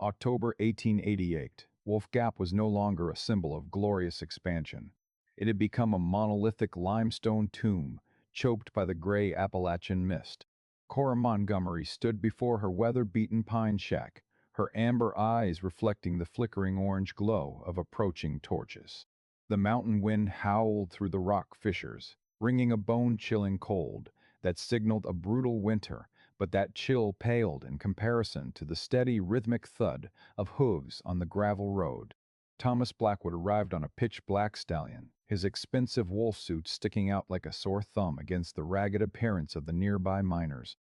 October 1888. Wolf Gap was no longer a symbol of glorious expansion. It had become a monolithic limestone tomb, choked by the gray Appalachian mist. Cora Montgomery stood before her weather-beaten pine shack, her amber eyes reflecting the flickering orange glow of approaching torches. The mountain wind howled through the rock fissures, bringing a bone-chilling cold that signaled a brutal winter, but that chill paled in comparison to the steady rhythmic thud of hooves on the gravel road. Thomas Blackwood arrived on a pitch-black stallion, his expensive wolf suit sticking out like a sore thumb against the ragged appearance of the nearby miners.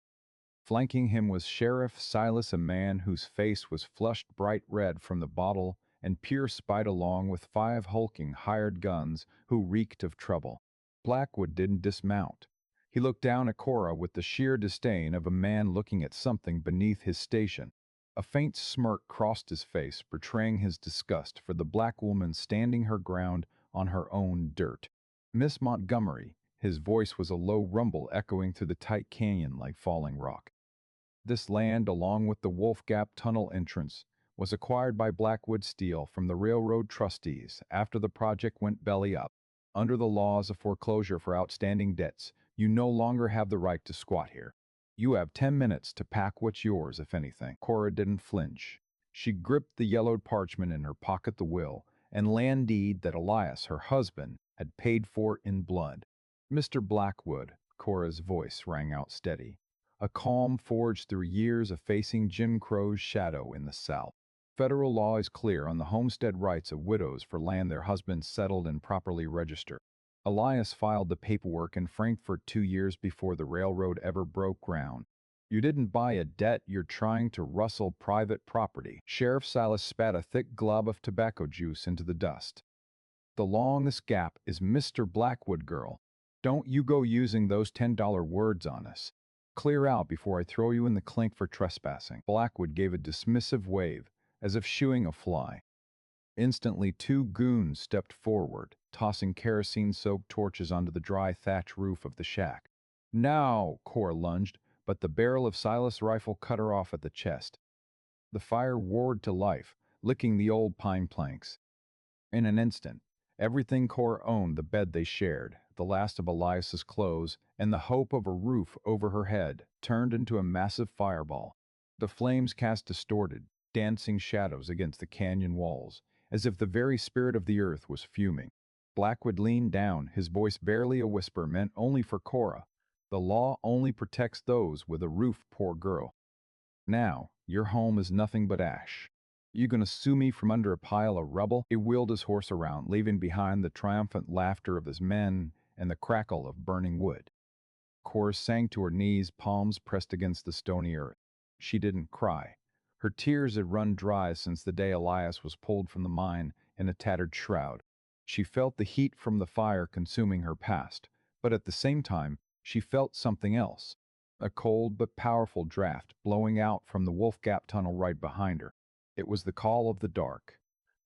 Flanking him was Sheriff Silas, a man whose face was flushed bright red from the bottle and pierced by it, along with 5 hulking hired guns who reeked of trouble. Blackwood didn't dismount. He looked down at Cora with the sheer disdain of a man looking at something beneath his station. A faint smirk crossed his face, betraying his disgust for the black woman standing her ground on her own dirt. Miss Montgomery, his voice was a low rumble echoing through the tight canyon like falling rock. This land, along with the Wolf Gap Tunnel entrance, was acquired by Blackwood Steel from the railroad trustees after the project went belly up. Under the laws of foreclosure for outstanding debts, you no longer have the right to squat here. You have 10 minutes to pack what's yours, if anything. Cora didn't flinch. She gripped the yellowed parchment in her pocket, the will and land deed that Elias, her husband, had paid for in blood. Mr. Blackwood, Cora's voice rang out steady, a calm forged through years of facing Jim Crow's shadow in the South. Federal law is clear on the homestead rights of widows for land their husbands settled and properly registered. Elias filed the paperwork in Frankfurt 2 years before the railroad ever broke ground. You didn't buy a debt, you're trying to rustle private property. Sheriff Silas spat a thick glob of tobacco juice into the dust. The longest gap is Mr. Blackwood, girl. Don't you go using those $10 words on us. Clear out before I throw you in the clink for trespassing. Blackwood gave a dismissive wave, as if shooing a fly. Instantly, 2 goons stepped forward, tossing kerosene-soaked torches onto the dry thatch roof of the shack. Now, Cora lunged, but the barrel of Silas' rifle cut her off at the chest. The fire roared to life, licking the old pine planks. In an instant, everything Cora owned, the bed they shared, the last of Elias's clothes, and the hope of a roof over her head, turned into a massive fireball. The flames cast distorted, dancing shadows against the canyon walls, as if the very spirit of the earth was fuming. Blackwood leaned down, his voice barely a whisper, meant only for Cora. The law only protects those with a roof, poor girl. Now, your home is nothing but ash. You gonna sue me from under a pile of rubble? He wheeled his horse around, leaving behind the triumphant laughter of his men and the crackle of burning wood. Cora sank to her knees, palms pressed against the stony earth. She didn't cry. Her tears had run dry since the day Elias was pulled from the mine in a tattered shroud. She felt the heat from the fire consuming her past, but at the same time, she felt something else. A cold but powerful draft blowing out from the Wolf Gap tunnel right behind her. It was the call of the dark.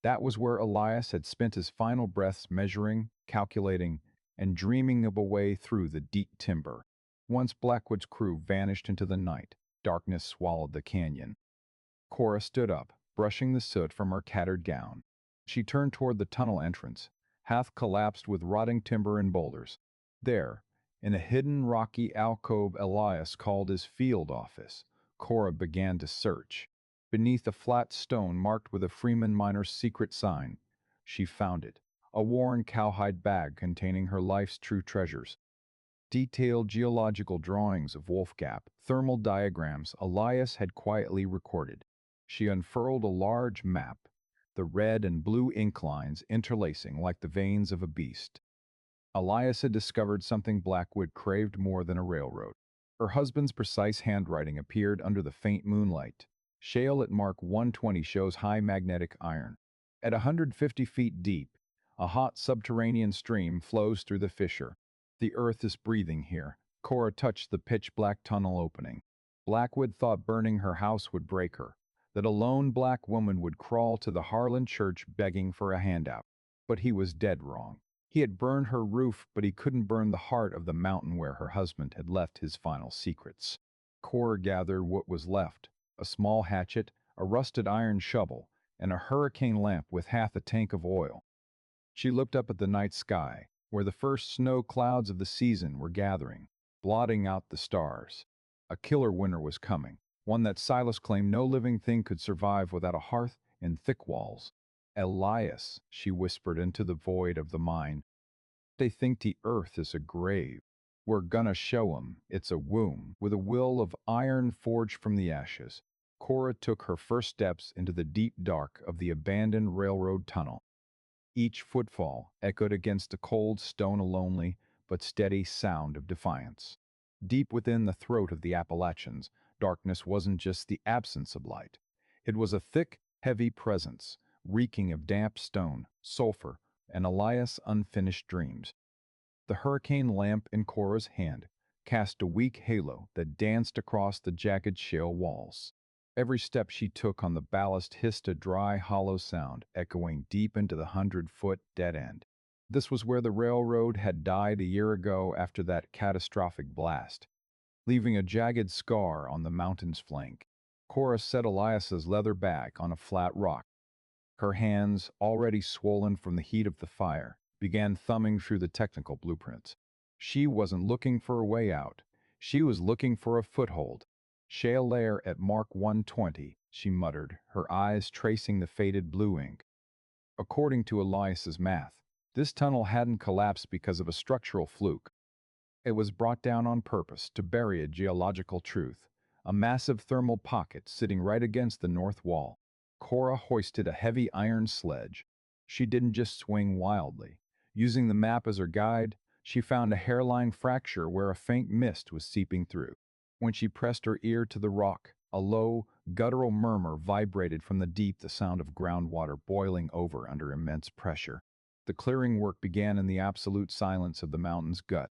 That was where Elias had spent his final breaths, measuring, calculating, and dreaming of a way through the deep timber. Once Blackwood's crew vanished into the night, darkness swallowed the canyon. Cora stood up, brushing the soot from her tattered gown. She turned toward the tunnel entrance, half collapsed with rotting timber and boulders. There, in a hidden rocky alcove Elias called his field office, Cora began to search. Beneath a flat stone marked with a Freeman miner's secret sign, she found it, a worn cowhide bag containing her life's true treasures. Detailed geological drawings of Wolf Gap, thermal diagrams Elias had quietly recorded. She unfurled a large map, the red and blue ink lines interlacing like the veins of a beast. Elias had discovered something Blackwood craved more than a railroad. Her husband's precise handwriting appeared under the faint moonlight. Shale at Mark 120 shows high magnetic iron. At 150 feet deep, a hot subterranean stream flows through the fissure. The earth is breathing here. Cora touched the pitch-black tunnel opening. Blackwood thought burning her house would break her, that a lone black woman would crawl to the Harlan church begging for a handout. But he was dead wrong. He had burned her roof, but he couldn't burn the heart of the mountain where her husband had left his final secrets. Cora gathered what was left, a small hatchet, a rusted iron shovel, and a hurricane lamp with half a tank of oil. She looked up at the night sky, where the first snow clouds of the season were gathering, blotting out the stars. A killer winter was coming, one that Silas claimed no living thing could survive without a hearth and thick walls. Elias, she whispered into the void of the mine, they think the earth is a grave. We're gonna show 'em it's a womb. With a will of iron forged from the ashes, Cora took her first steps into the deep dark of the abandoned railroad tunnel. Each footfall echoed against the cold stone a lonely but steady sound of defiance. Deep within the throat of the Appalachians, darkness wasn't just the absence of light. It was a thick, heavy presence, reeking of damp stone, sulfur, and Elias' unfinished dreams. The hurricane lamp in Cora's hand cast a weak halo that danced across the jagged shale walls. Every step she took on the ballast hissed a dry, hollow sound, echoing deep into the 100-foot dead end. This was where the railroad had died a year ago after that catastrophic blast, leaving a jagged scar on the mountain's flank. Cora set Elias's leather bag on a flat rock. Her hands, already swollen from the heat of the fire, began thumbing through the technical blueprints. She wasn't looking for a way out. She was looking for a foothold. Shale layer at Mark 120, she muttered, her eyes tracing the faded blue ink. According to Elias's math, this tunnel hadn't collapsed because of a structural fluke. It was brought down on purpose to bury a geological truth, a massive thermal pocket sitting right against the north wall. Cora hoisted a heavy iron sledge. She didn't just swing wildly. Using the map as her guide, she found a hairline fracture where a faint mist was seeping through. When she pressed her ear to the rock, a low, guttural murmur vibrated from the deep, the sound of groundwater boiling over under immense pressure. The clearing work began in the absolute silence of the mountain's gut.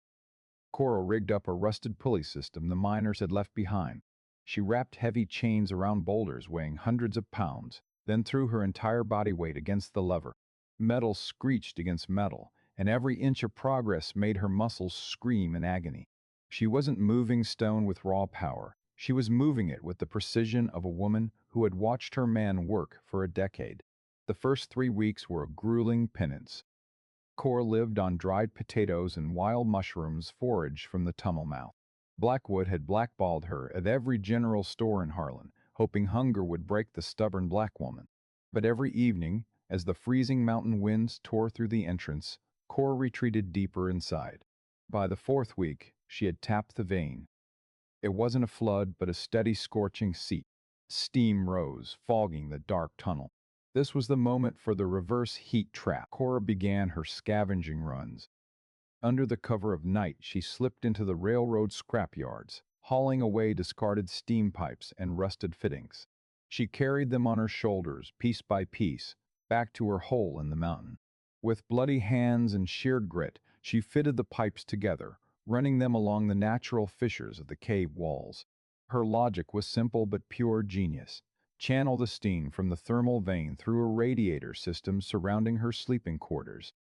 Cora rigged up a rusted pulley system the miners had left behind. She wrapped heavy chains around boulders weighing hundreds of pounds, then threw her entire body weight against the lever. Metal screeched against metal, and every inch of progress made her muscles scream in agony. She wasn't moving stone with raw power. She was moving it with the precision of a woman who had watched her man work for a decade. The first 3 weeks were a grueling penance. Cora lived on dried potatoes and wild mushrooms foraged from the tunnel mouth. Blackwood had blackballed her at every general store in Harlan, hoping hunger would break the stubborn black woman. But every evening, as the freezing mountain winds tore through the entrance, Cora retreated deeper inside. By the 4th week, she had tapped the vein. It wasn't a flood, but a steady scorching seep. Steam rose, fogging the dark tunnel. This was the moment for the reverse heat trap. Cora began her scavenging runs. Under the cover of night, she slipped into the railroad scrapyards, hauling away discarded steam pipes and rusted fittings. She carried them on her shoulders, piece by piece, back to her hole in the mountain. With bloody hands and sheer grit, she fitted the pipes together, running them along the natural fissures of the cave walls. Her logic was simple but pure genius. Channel the steam from the thermal vein through a radiator system surrounding her sleeping quarters.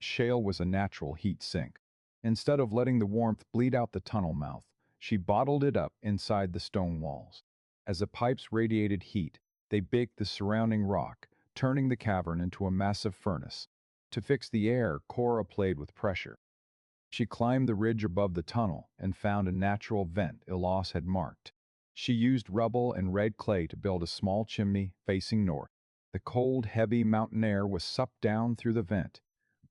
Shale was a natural heat sink. Instead of letting the warmth bleed out the tunnel mouth, she bottled it up inside the stone walls. As the pipes radiated heat, they baked the surrounding rock, turning the cavern into a massive furnace. To fix the air, Cora played with pressure. She climbed the ridge above the tunnel and found a natural vent Elias had marked. She used rubble and red clay to build a small chimney facing north. The cold, heavy mountain air was sucked down through the vent,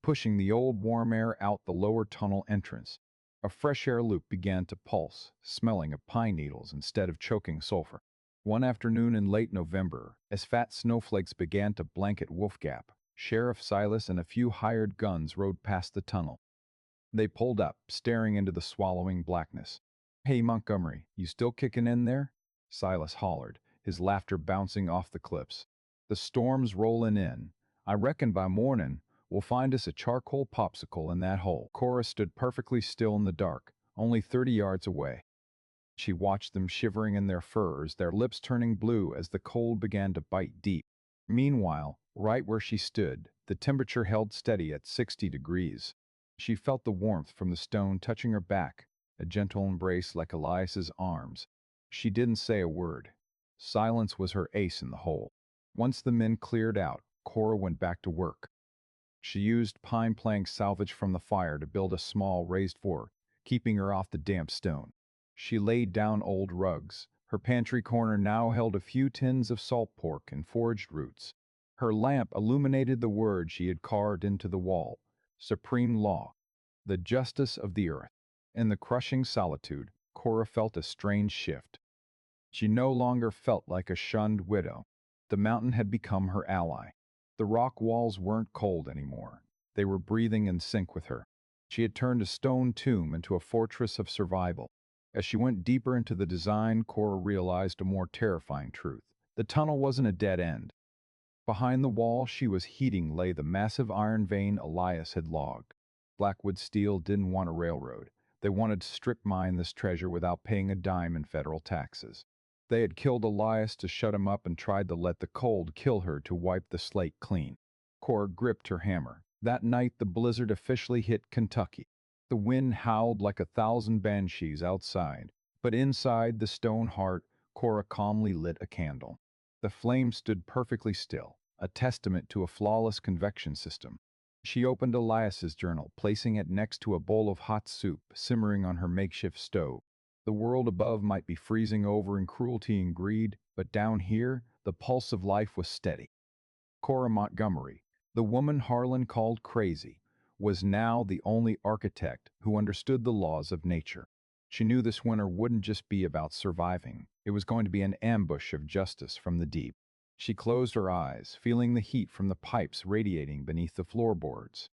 pushing the old warm air out the lower tunnel entrance. A fresh air loop began to pulse, smelling of pine needles instead of choking sulfur. One afternoon in late November, as fat snowflakes began to blanket Wolf Gap, Sheriff Silas and a few hired guns rode past the tunnel. They pulled up, staring into the swallowing blackness. "Hey, Montgomery, you still kicking in there?" Silas hollered, his laughter bouncing off the cliffs. "The storm's rolling in. I reckon by morning we'll find us a charcoal popsicle in that hole." Cora stood perfectly still in the dark, only 30 yards away. She watched them shivering in their furs, their lips turning blue as the cold began to bite deep. Meanwhile, right where she stood, the temperature held steady at 60 degrees. She felt the warmth from the stone touching her back, a gentle embrace like Elias's arms. She didn't say a word. Silence was her ace in the hole. Once the men cleared out, Cora went back to work. She used pine planks salvaged from the fire to build a small raised fort, keeping her off the damp stone. She laid down old rugs. Her pantry corner now held a few tins of salt pork and foraged roots. Her lamp illuminated the word she had carved into the wall: Supreme Law, the justice of the earth. In the crushing solitude, Cora felt a strange shift. She no longer felt like a shunned widow. The mountain had become her ally. The rock walls weren't cold anymore. They were breathing in sync with her. She had turned a stone tomb into a fortress of survival. As she went deeper into the design, Cora realized a more terrifying truth. The tunnel wasn't a dead end. Behind the wall she was heating lay the massive iron vein Elias had logged. Blackwood Steel didn't want a railroad. They wanted to strip mine this treasure without paying a dime in federal taxes. They had killed Elias to shut him up and tried to let the cold kill her to wipe the slate clean. Cora gripped her hammer. That night the blizzard officially hit Kentucky. The wind howled like 1,000 banshees outside, but inside the stone heart, Cora calmly lit a candle. The flame stood perfectly still, a testament to a flawless convection system. She opened Elias's journal, placing it next to a bowl of hot soup simmering on her makeshift stove. The world above might be freezing over in cruelty and greed, but down here, the pulse of life was steady. Cora Montgomery, the woman Harlan called crazy, was now the only architect who understood the laws of nature. She knew this winter wouldn't just be about surviving. It was going to be an ambush of justice from the deep. She closed her eyes, feeling the heat from the pipes radiating beneath the floorboards.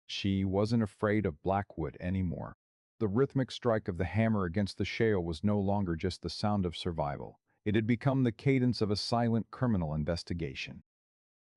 She wasn't afraid of Blackwood anymore. The rhythmic strike of the hammer against the shale was no longer just the sound of survival. It had become the cadence of a silent criminal investigation.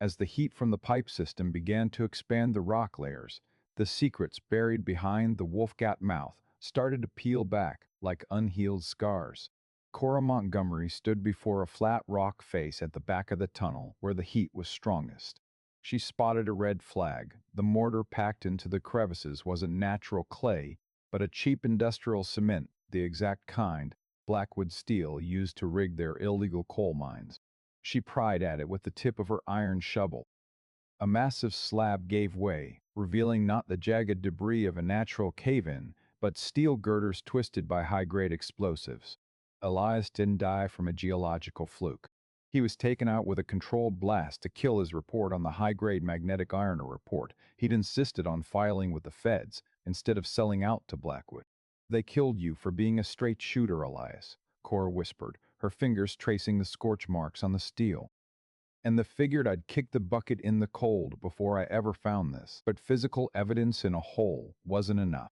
As the heat from the pipe system began to expand the rock layers, the secrets buried behind the Wolfgat mouth started to peel back like unhealed scars. Cora Montgomery stood before a flat rock face at the back of the tunnel where the heat was strongest. She spotted a red flag. The mortar packed into the crevices wasn't natural clay, but a cheap industrial cement, the exact kind Blackwood Steel used to rig their illegal coal mines. She pried at it with the tip of her iron shovel. A massive slab gave way, revealing not the jagged debris of a natural cave-in, but steel girders twisted by high-grade explosives. Elias didn't die from a geological fluke. He was taken out with a controlled blast to kill his report on the high-grade magnetic iron report. He'd insisted on filing with the feds instead of selling out to Blackwood. "They killed you for being a straight shooter, Elias," Cora whispered, her fingers tracing the scorch marks on the steel. "And they figured I'd kick the bucket in the cold before I ever found this. But physical evidence in a hole wasn't enough."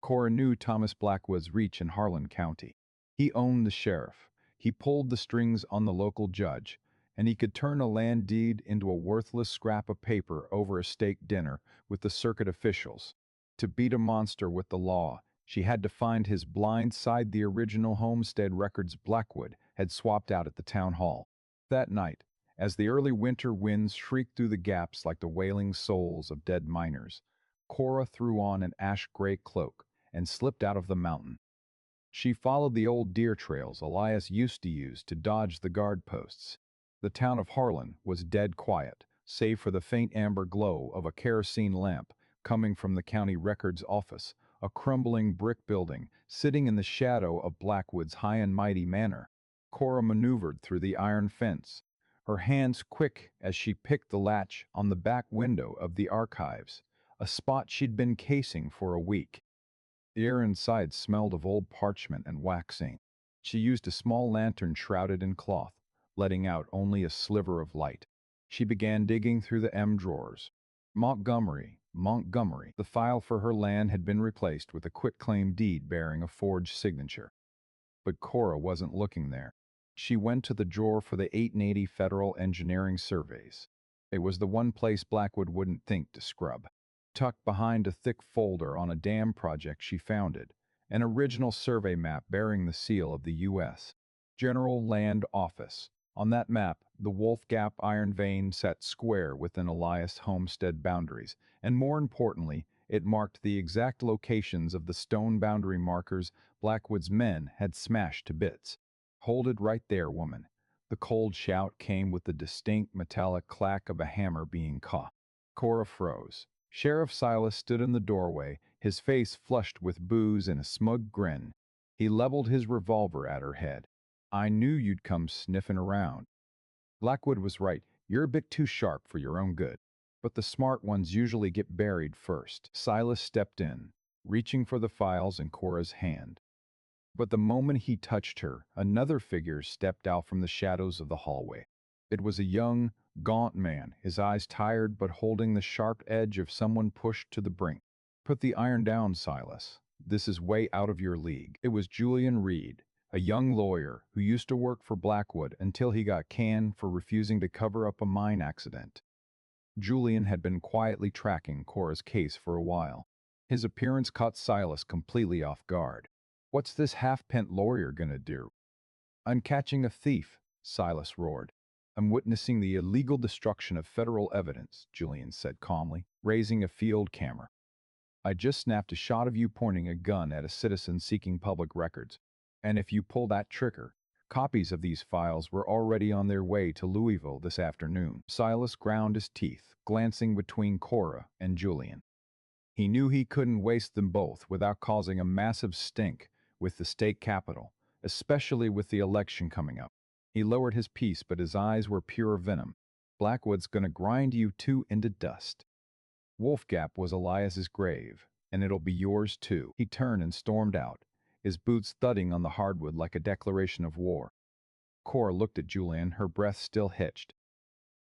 Cora knew Thomas Blackwood's reach in Harlan County. He owned the sheriff. He pulled the strings on the local judge, and he could turn a land deed into a worthless scrap of paper over a steak dinner with the circuit officials. To beat a monster with the law, she had to find his blind side the original homestead records Blackwood had swapped out at the town hall. That night, as the early winter winds shrieked through the gaps like the wailing souls of dead miners, Cora threw on an ash-gray cloak and slipped out of the mountain. She followed the old deer trails Elias used to use to dodge the guard posts. The town of Harlan was dead quiet, save for the faint amber glow of a kerosene lamp coming from the county records office, a crumbling brick building sitting in the shadow of Blackwood's high and mighty manor. Cora maneuvered through the iron fence, her hands quick as she picked the latch on the back window of the archives, a spot she'd been casing for a week. The air inside smelled of old parchment and waxing. She used a small lantern shrouded in cloth, letting out only a sliver of light. She began digging through the drawers. Montgomery. The file for her land had been replaced with a quitclaim deed bearing a forged signature. But Cora wasn't looking there. She went to the drawer for the 880 Federal Engineering Surveys. It was the one place Blackwood wouldn't think to scrub. Tucked behind a thick folder on a dam project she found it, an original survey map bearing the seal of the U.S. General Land Office. On that map, the Wolf Gap iron vein sat square within Elias homestead boundaries, and more importantly, it marked the exact locations of the stone boundary markers Blackwood's men had smashed to bits. "Hold it right there, woman. The cold shout came with the distinct metallic clack of a hammer being caught. Cora froze. Sheriff Silas stood in the doorway, his face flushed with booze and a smug grin. He leveled his revolver at her head. "I knew you'd come sniffing around." Blackwood was right. "You're a bit too sharp for your own good. But the smart ones usually get buried first." Silas stepped in, reaching for the files in Cora's hand. But the moment he touched her, another figure stepped out from the shadows of the hallway. It was a young, gaunt man, his eyes tired but holding the sharp edge of someone pushed to the brink. "Put the iron down, Silas. This is way out of your league." It was Julian Reed, a young lawyer who used to work for Blackwood until he got canned for refusing to cover up a mine accident. Julian had been quietly tracking Cora's case for a while. His appearance caught Silas completely off guard. "What's this half-pint lawyer gonna do?" "I'm catching a thief," Silas roared. "I'm witnessing the illegal destruction of federal evidence," Julian said calmly, raising a field camera. "I just snapped a shot of you pointing a gun at a citizen seeking public records. And if you pull that trigger, copies of these files were already on their way to Louisville this afternoon." Silas ground his teeth, glancing between Cora and Julian. He knew he couldn't waste them both without causing a massive stink with the state capitol, especially with the election coming up. He lowered his piece, but his eyes were pure venom. "Blackwood's gonna grind you two into dust. Wolf Gap was Elias's grave, and it'll be yours too." He turned and stormed out, his boots thudding on the hardwood like a declaration of war. Cora looked at Julian, her breath still hitched.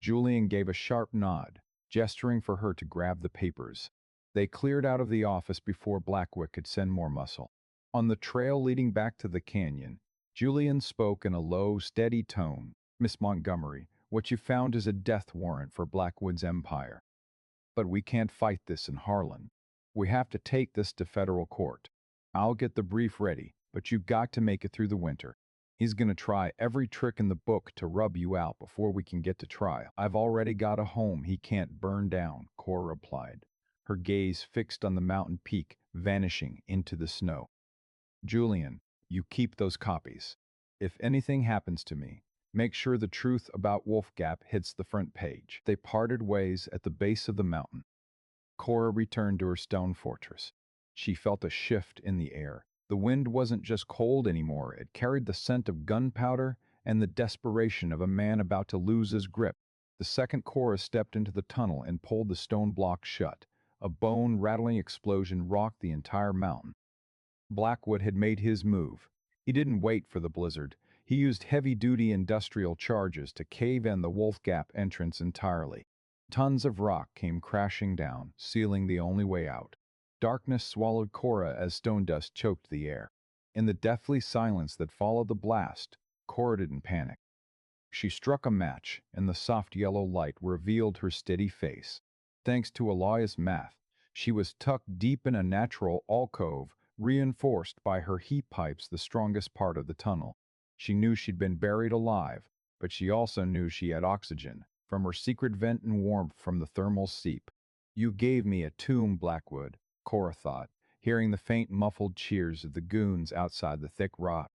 Julian gave a sharp nod, gesturing for her to grab the papers. They cleared out of the office before Blackwood could send more muscle. On the trail leading back to the canyon, Julian spoke in a low, steady tone. "Miss Montgomery, what you found is a death warrant for Blackwood's empire. But we can't fight this in Harlan. We have to take this to federal court. I'll get the brief ready, but you've got to make it through the winter. He's gonna try every trick in the book to rub you out before we can get to trial." "I've already got a home he can't burn down," Cora replied, her gaze fixed on the mountain peak vanishing into the snow. "Julian, you keep those copies. If anything happens to me, make sure the truth about Wolf Gap hits the front page." They parted ways at the base of the mountain. Cora returned to her stone fortress. She felt a shift in the air. The wind wasn't just cold anymore, it carried the scent of gunpowder and the desperation of a man about to lose his grip. The second Cora stepped into the tunnel and pulled the stone block shut, a bone-rattling explosion rocked the entire mountain. Blackwood had made his move. He didn't wait for the blizzard. He used heavy-duty industrial charges to cave in the Wolf Gap entrance entirely. Tons of rock came crashing down, sealing the only way out. Darkness swallowed Cora as stone dust choked the air. In the deathly silence that followed the blast, Cora didn't panic. She struck a match, and the soft yellow light revealed her steady face. Thanks to Elias' math, she was tucked deep in a natural alcove, reinforced by her heat pipes, the strongest part of the tunnel. She knew she'd been buried alive, but she also knew she had oxygen from her secret vent and warmth from the thermal seep. "You gave me a tomb, Blackwood," Cora thought, hearing the faint muffled cheers of the goons outside the thick rock.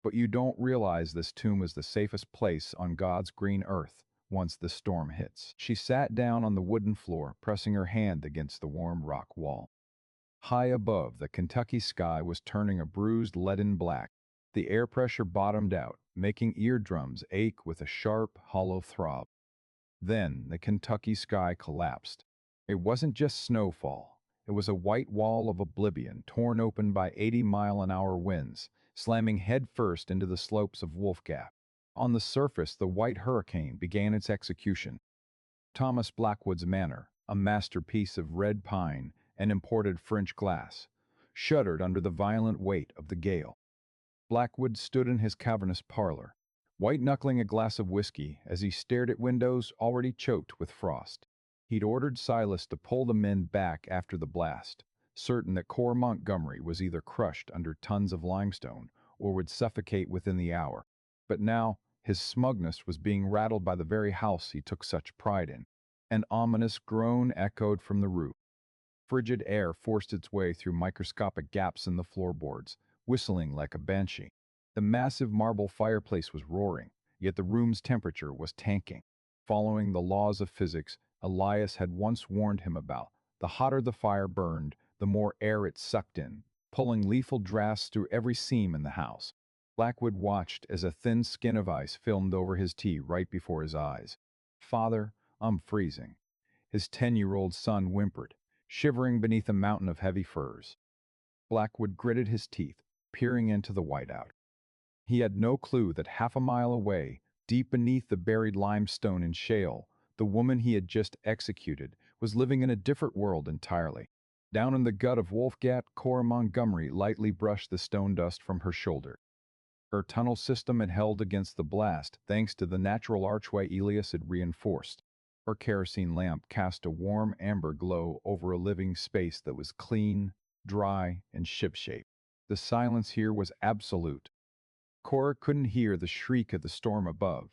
"But you don't realize this tomb is the safest place on God's green earth once the storm hits." She sat down on the wooden floor, pressing her hand against the warm rock wall. High above, the Kentucky sky was turning a bruised leaden black. The air pressure bottomed out, making eardrums ache with a sharp, hollow throb. Then the Kentucky sky collapsed. It wasn't just snowfall. It was a white wall of oblivion torn open by 80-mile-an-hour winds, slamming headfirst into the slopes of Wolf Gap. On the surface, the white hurricane began its execution. Thomas Blackwood's manor, a masterpiece of red pine and imported French glass, shuddered under the violent weight of the gale. Blackwood stood in his cavernous parlor, white-knuckling a glass of whiskey as he stared at windows already choked with frost. He'd ordered Silas to pull the men back after the blast, certain that Cora Montgomery was either crushed under tons of limestone or would suffocate within the hour. But now, his smugness was being rattled by the very house he took such pride in. An ominous groan echoed from the roof. Frigid air forced its way through microscopic gaps in the floorboards, whistling like a banshee. The massive marble fireplace was roaring, yet the room's temperature was tanking. Following the laws of physics Elias had once warned him about, the hotter the fire burned, the more air it sucked in, pulling lethal drafts through every seam in the house. Blackwood watched as a thin skin of ice filmed over his tea right before his eyes. "Father, I'm freezing." His 10-year-old son whimpered, shivering beneath a mountain of heavy furs. Blackwood gritted his teeth, peering into the whiteout. He had no clue that half a mile away, deep beneath the buried limestone and shale, the woman he had just executed was living in a different world entirely. Down in the gut of Wolf Gap, Cora Montgomery lightly brushed the stone dust from her shoulder. Her tunnel system had held against the blast thanks to the natural archway Elias had reinforced. Her kerosene lamp cast a warm amber glow over a living space that was clean, dry, and shipshape. The silence here was absolute. Cora couldn't hear the shriek of the storm above.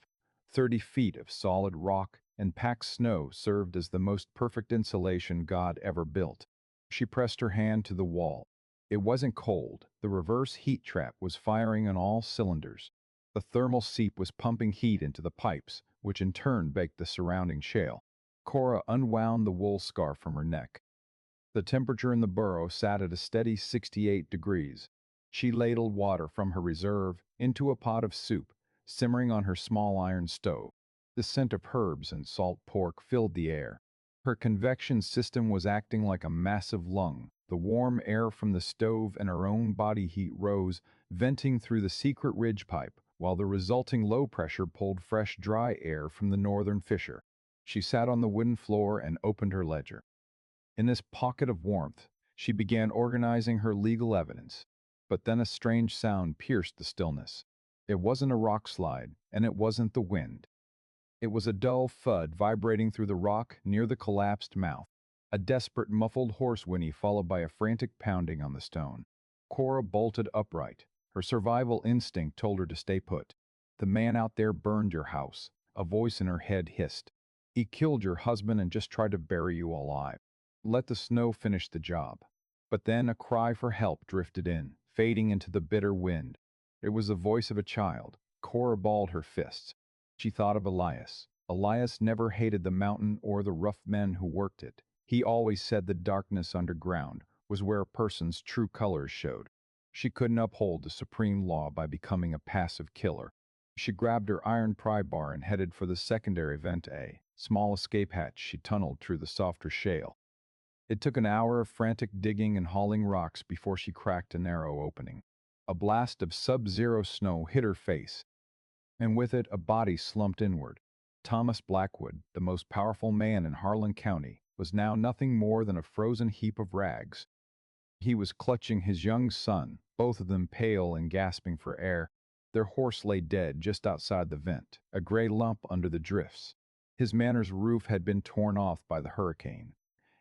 30 feet of solid rock and packed snow served as the most perfect insulation God ever built. She pressed her hand to the wall. It wasn't cold. The reverse heat trap was firing on all cylinders. The thermal seep was pumping heat into the pipes, which in turn baked the surrounding shale. Cora unwound the wool scarf from her neck. The temperature in the burrow sat at a steady 68 degrees. She ladled water from her reserve into a pot of soup, simmering on her small iron stove. The scent of herbs and salt pork filled the air. Her convection system was acting like a massive lung. The warm air from the stove and her own body heat rose, venting through the secret ridge pipe, while the resulting low pressure pulled fresh, dry air from the northern fissure. She sat on the wooden floor and opened her ledger. In this pocket of warmth, she began organizing her legal evidence. But then a strange sound pierced the stillness. It wasn't a rock slide, and it wasn't the wind. It was a dull thud vibrating through the rock near the collapsed mouth. A desperate, muffled horse whinny followed by a frantic pounding on the stone. Cora bolted upright. Her survival instinct told her to stay put. "The man out there burned your house," a voice in her head hissed. "He killed your husband and just tried to bury you alive. Let the snow finish the job." But then a cry for help drifted in, fading into the bitter wind. It was the voice of a child. Cora balled her fists. She thought of Elias. Elias never hated the mountain or the rough men who worked it. He always said the darkness underground was where a person's true colors showed. She couldn't uphold the supreme law by becoming a passive killer. She grabbed her iron pry bar and headed for the secondary vent A, small escape hatch. She tunneled through the softer shale. It took an hour of frantic digging and hauling rocks before she cracked a narrow opening. A blast of sub-zero snow hit her face, and with it a body slumped inward. Thomas Blackwood, the most powerful man in Harlan County, was now nothing more than a frozen heap of rags. He was clutching his young son, both of them pale and gasping for air. Their horse lay dead just outside the vent, a gray lump under the drifts. His manor's roof had been torn off by the hurricane,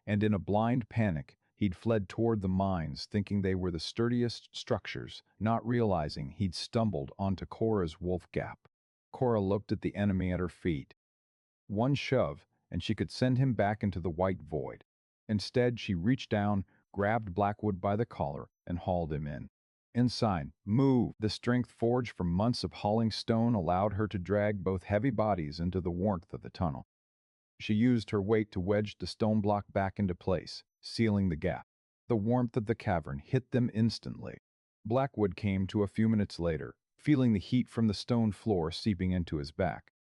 and in a blind panic, he'd fled toward the mines, thinking they were the sturdiest structures, not realizing he'd stumbled onto Cora's Wolf Gap. Cora looked at the enemy at her feet. One shove, and she could send him back into the white void. Instead, she reached down, grabbed Blackwood by the collar, and hauled him in. Inside, move! The strength forged from months of hauling stone allowed her to drag both heavy bodies into the warmth of the tunnel. She used her weight to wedge the stone block back into place, sealing the gap. The warmth of the cavern hit them instantly. Blackwood came to a few minutes later, feeling the heat from the stone floor seeping into his back.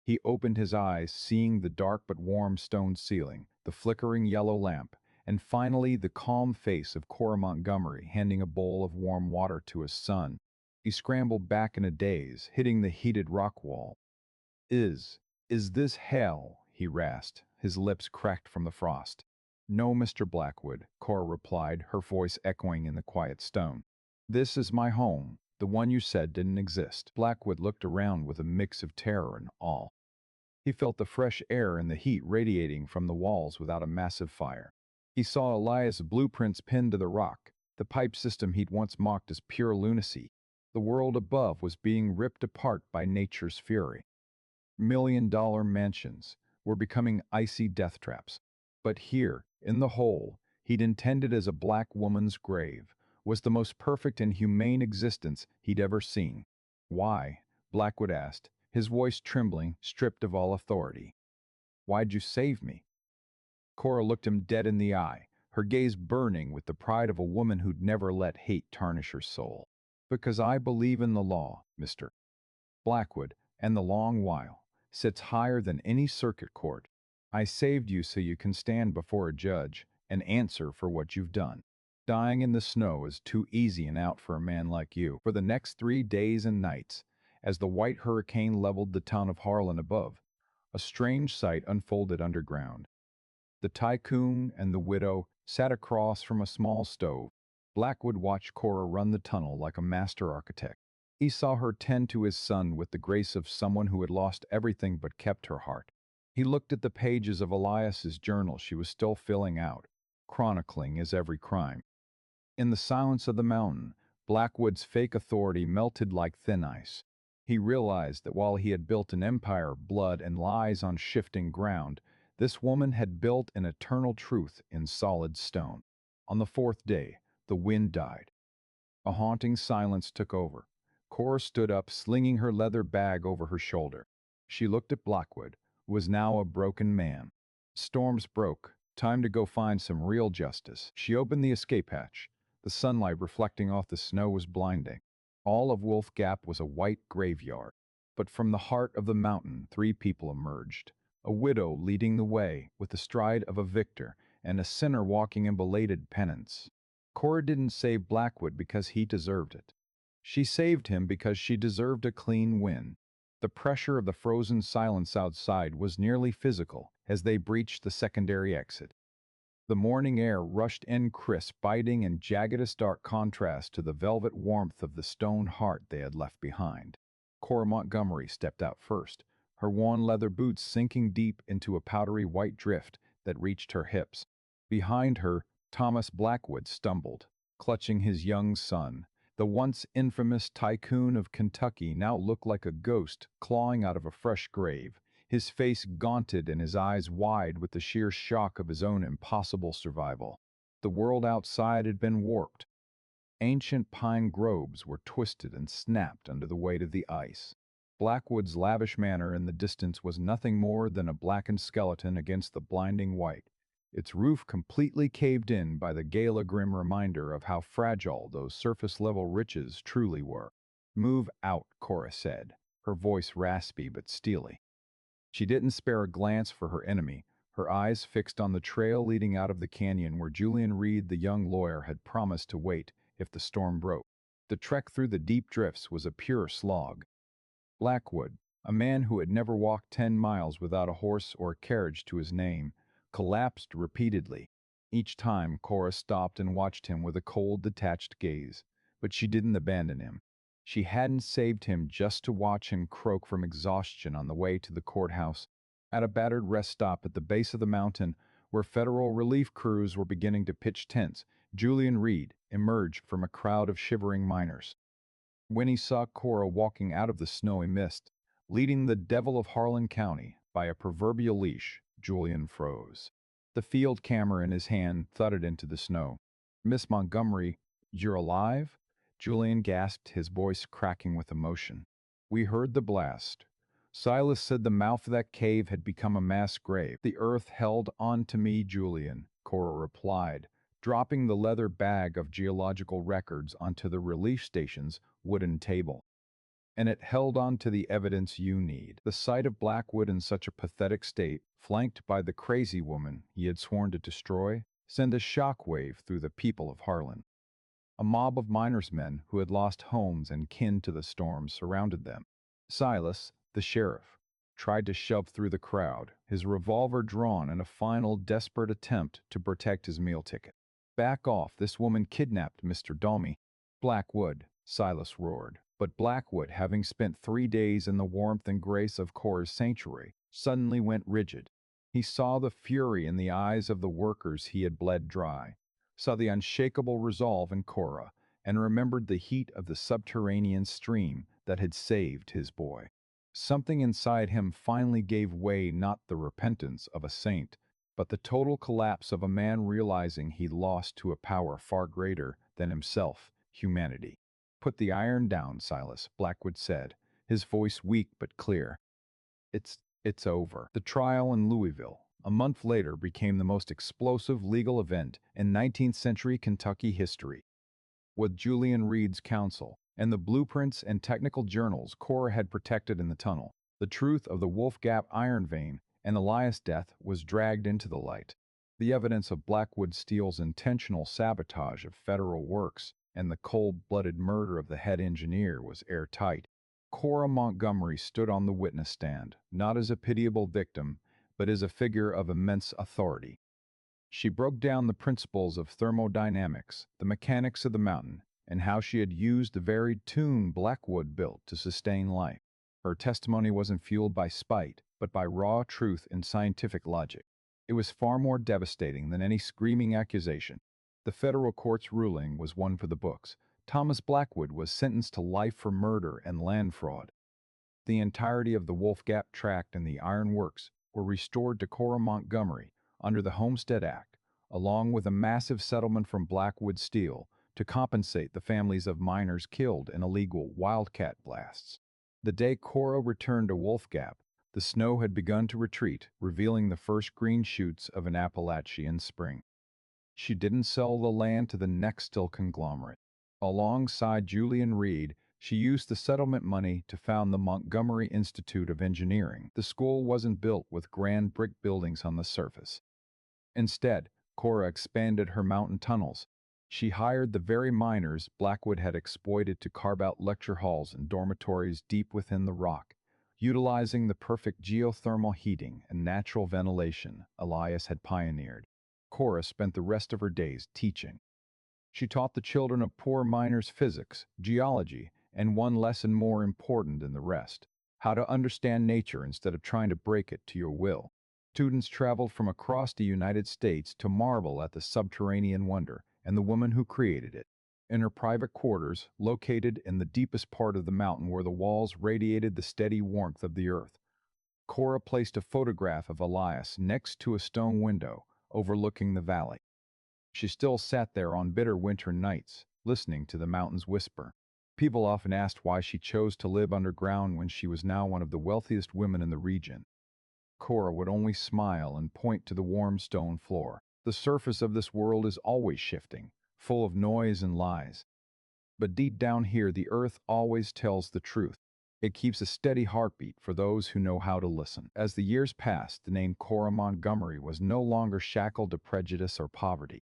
He opened his eyes, seeing the dark but warm stone ceiling, the flickering yellow lamp, and finally the calm face of Cora Montgomery handing a bowl of warm water to his son. He scrambled back in a daze, hitting the heated rock wall. Is this hell?" he rasped, his lips cracked from the frost. "No, Mr. Blackwood," Cora replied, her voice echoing in the quiet stone. "This is my home, the one you said didn't exist." Blackwood looked around with a mix of terror and awe. He felt the fresh air and the heat radiating from the walls without a massive fire. He saw Elias' blueprints pinned to the rock, the pipe system he'd once mocked as pure lunacy. The world above was being ripped apart by nature's fury. $1 million mansions were becoming icy death traps. But here, in the hole he'd intended as a black woman's grave, was the most perfect and humane existence he'd ever seen. "Why?" Blackwood asked, his voice trembling, stripped of all authority. "Why'd you save me?" Cora looked him dead in the eye, her gaze burning with the pride of a woman who'd never let hate tarnish her soul. "Because I believe in the law, Mr. Blackwood, and the long while sits higher than any circuit court. I saved you so you can stand before a judge and answer for what you've done. Dying in the snow is too easy an out for a man like you." For the next 3 days and nights, as the white hurricane leveled the town of Harlan above, a strange sight unfolded underground. The tycoon and the widow sat across from a small stove. Blackwood watched Cora run the tunnel like a master architect. He saw her tend to his son with the grace of someone who had lost everything but kept her heart. He looked at the pages of Elias's journal she was still filling out, chronicling his every crime. In the silence of the mountain, Blackwood's fake authority melted like thin ice. He realized that while he had built an empire of blood and lies on shifting ground, this woman had built an eternal truth in solid stone. On the fourth day, the wind died. A haunting silence took over. Cora stood up, slinging her leather bag over her shoulder. She looked at Blackwood, who was now a broken man. Storms broke. Time to go find some real justice. She opened the escape hatch. The sunlight reflecting off the snow was blinding. All of Wolf Gap was a white graveyard. But from the heart of the mountain, 3 people emerged. A widow leading the way, with the stride of a victor, and a sinner walking in belated penance. Cora didn't save Blackwood because he deserved it. She saved him because she deserved a clean win. The pressure of the frozen silence outside was nearly physical as they breached the secondary exit. The morning air rushed in crisp, biting in jagged stark contrast to the velvet warmth of the stone heart they had left behind. Cora Montgomery stepped out first, her worn leather boots sinking deep into a powdery white drift that reached her hips. Behind her, Thomas Blackwood stumbled, clutching his young son. The once infamous tycoon of Kentucky now looked like a ghost clawing out of a fresh grave, his face gaunted and his eyes wide with the sheer shock of his own impossible survival. The world outside had been warped. Ancient pine groves were twisted and snapped under the weight of the ice. Blackwood's lavish manor in the distance was nothing more than a blackened skeleton against the blinding white, its roof completely caved in by the gala grim reminder of how fragile those surface-level riches truly were. "Move out," Cora said, her voice raspy but steely. She didn't spare a glance for her enemy, her eyes fixed on the trail leading out of the canyon where Julian Reed, the young lawyer, had promised to wait if the storm broke. The trek through the deep drifts was a pure slog. Blackwood, a man who had never walked 10 miles without a horse or a carriage to his name, collapsed repeatedly. Each time, Cora stopped and watched him with a cold, detached gaze, but she didn't abandon him. She hadn't saved him just to watch him croak from exhaustion on the way to the courthouse. At a battered rest stop at the base of the mountain, where federal relief crews were beginning to pitch tents, Julian Reed emerged from a crowd of shivering miners. When he saw Cora walking out of the snowy mist, leading the devil of Harlan County by a proverbial leash, Julian froze. The field camera in his hand thudded into the snow. "Miss Montgomery, you're alive?" Julian gasped, his voice cracking with emotion. "We heard the blast. Silas said the mouth of that cave had become a mass grave. The earth held on to me, Julian," Cora replied, dropping the leather bag of geological records onto the relief station's wooden table. "And it held on to the evidence you need." The sight of Blackwood in such a pathetic state, flanked by the crazy woman he had sworn to destroy, sent a shockwave through the people of Harlan. A mob of miners' men who had lost homes and kin to the storm surrounded them. Silas, the sheriff, tried to shove through the crowd, his revolver drawn in a final desperate attempt to protect his meal ticket. "Back off, this woman kidnapped Mr. Dalmy." "Blackwood," Silas roared. But Blackwood, having spent 3 days in the warmth and grace of Cora's sanctuary, suddenly went rigid. He saw the fury in the eyes of the workers he had bled dry, saw the unshakable resolve in Cora, and remembered the heat of the subterranean stream that had saved his boy. Something inside him finally gave way, not the repentance of a saint, but the total collapse of a man realizing he lost to a power far greater than himself, humanity. "Put the iron down, Silas," Blackwood said, his voice weak but clear. It's over. The trial in Louisville, a month later, became the most explosive legal event in 19th century Kentucky history. With Julian Reed's counsel and the blueprints and technical journals Cora had protected in the tunnel, the truth of the Wolf Gap iron vein and Elias' death was dragged into the light. The evidence of Blackwood Steel's intentional sabotage of federal works and the cold-blooded murder of the head engineer was airtight. Cora Montgomery stood on the witness stand, not as a pitiable victim, but as a figure of immense authority. She broke down the principles of thermodynamics, the mechanics of the mountain, and how she had used the very tomb Blackwood built to sustain life. Her testimony wasn't fueled by spite, but by raw truth and scientific logic. It was far more devastating than any screaming accusation. The federal court's ruling was one for the books. Thomas Blackwood was sentenced to life for murder and land fraud. The entirety of the Wolf Gap tract and the iron works were restored to Cora Montgomery under the Homestead Act, along with a massive settlement from Blackwood Steel to compensate the families of miners killed in illegal wildcat blasts. The day Cora returned to Wolf Gap, the snow had begun to retreat, revealing the first green shoots of an Appalachian spring. She didn't sell the land to the Nextel conglomerate. Alongside Julian Reed, she used the settlement money to found the Montgomery Institute of Engineering. The school wasn't built with grand brick buildings on the surface. Instead, Cora expanded her mountain tunnels. She hired the very miners Blackwood had exploited to carve out lecture halls and dormitories deep within the rock, utilizing the perfect geothermal heating and natural ventilation Elias had pioneered. Cora spent the rest of her days teaching. She taught the children of poor miners physics, geology, and one lesson more important than the rest: how to understand nature instead of trying to break it to your will. Students traveled from across the United States to marvel at the subterranean wonder and the woman who created it. In her private quarters, located in the deepest part of the mountain where the walls radiated the steady warmth of the earth, Cora placed a photograph of Elias next to a stone window overlooking the valley. She still sat there on bitter winter nights, listening to the mountains whisper. People often asked why she chose to live underground when she was now one of the wealthiest women in the region. Cora would only smile and point to the warm stone floor. The surface of this world is always shifting, full of noise and lies. But deep down here, the earth always tells the truth. It keeps a steady heartbeat for those who know how to listen. As the years passed, the name Cora Montgomery was no longer shackled to prejudice or poverty.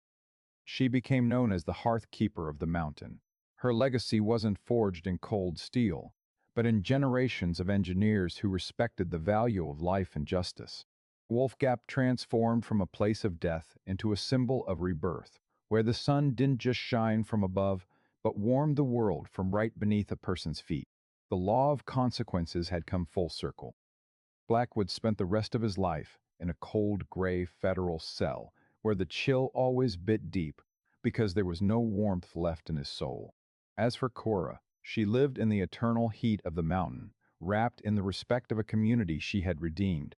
She became known as the hearth keeper of the mountain. Her legacy wasn't forged in cold steel, but in generations of engineers who respected the value of life and justice. Wolf Gap transformed from a place of death into a symbol of rebirth, where the sun didn't just shine from above, but warmed the world from right beneath a person's feet. The law of consequences had come full circle. Blackwood spent the rest of his life in a cold, gray federal cell, where the chill always bit deep because there was no warmth left in his soul. As for Cora, she lived in the eternal heat of the mountain, wrapped in the respect of a community she had redeemed.